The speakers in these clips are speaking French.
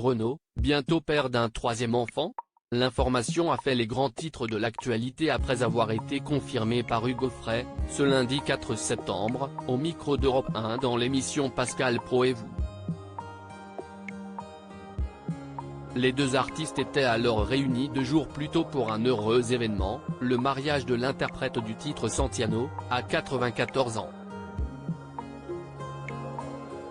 Renaud, bientôt père d'un troisième enfant? L'information a fait les grands titres de l'actualité après avoir été confirmée par Hugo Frey, ce lundi 4 septembre, au micro d'Europe 1 dans l'émission Pascal Pro et vous. Les deux artistes étaient alors réunis 2 jours plus tôt pour un heureux événement, le mariage de l'interprète du titre Santiano, à 94 ans.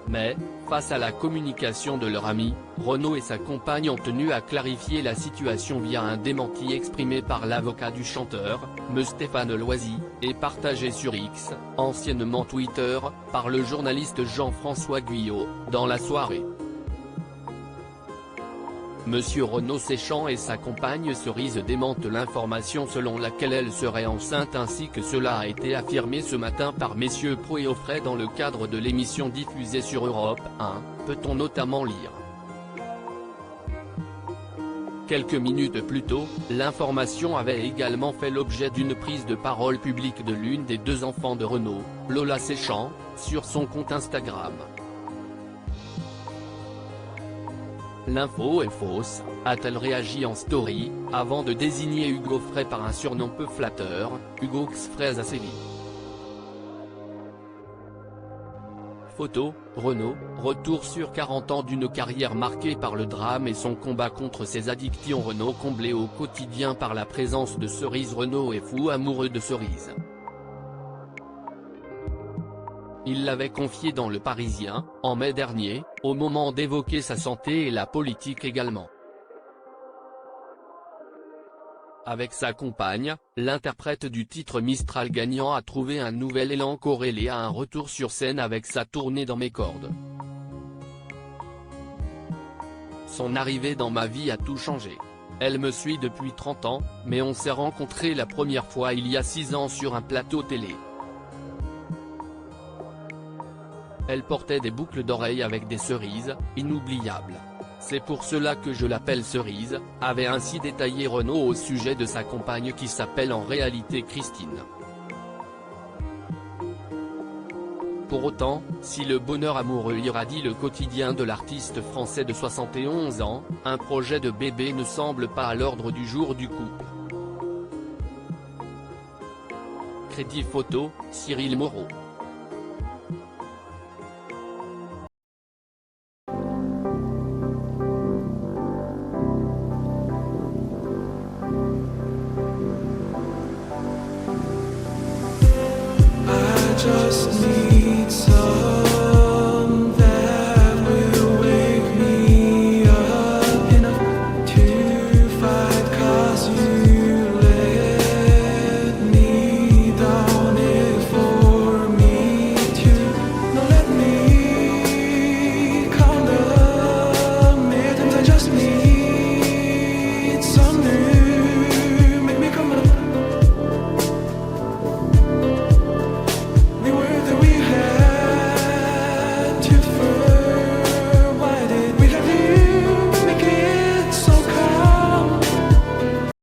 Mais, face à la communication de leur ami, Renaud et sa compagne ont tenu à clarifier la situation via un démenti exprimé par l'avocat du chanteur, M. Stéphane Loisy, et partagé sur X, anciennement Twitter, par le journaliste Jean-François Guyot, dans la soirée. Monsieur Renaud Séchant et sa compagne Cerise démentent l'information selon laquelle elle serait enceinte ainsi que cela a été affirmé ce matin par messieurs Pro et Frey dans le cadre de l'émission diffusée sur Europe 1, peut-on notamment lire. Quelques minutes plus tôt, l'information avait également fait l'objet d'une prise de parole publique de l'une des 2 enfants de Renaud, Lola Séchant, sur son compte Instagram. L'info est fausse, a-t-elle réagi en story, avant de désigner Hugo Frey par un surnom peu flatteur, Hugo X-Fraise à Séville. Photo, Renaud, retour sur 40 ans d'une carrière marquée par le drame et son combat contre ses addictions. Renaud comblé au quotidien par la présence de Cerise. Renaud est fou amoureux de Cerise. Il l'avait confié dans Le Parisien, en mai dernier, au moment d'évoquer sa santé et la politique également. Avec sa compagne, l'interprète du titre Mistral gagnant a trouvé un nouvel élan corrélé à un retour sur scène avec sa tournée Dans mes cordes. Son arrivée dans ma vie a tout changé. Elle me suit depuis 30 ans, mais on s'est rencontrés la première fois il y a 6 ans sur un plateau télé. Elle portait des boucles d'oreilles avec des cerises, inoubliables. C'est pour cela que je l'appelle Cerise, avait ainsi détaillé Renaud au sujet de sa compagne qui s'appelle en réalité Christine. Pour autant, si le bonheur amoureux irradie le quotidien de l'artiste français de 71 ans, un projet de bébé ne semble pas à l'ordre du jour du couple. Crédit photo, Cyril Moreau. Just need some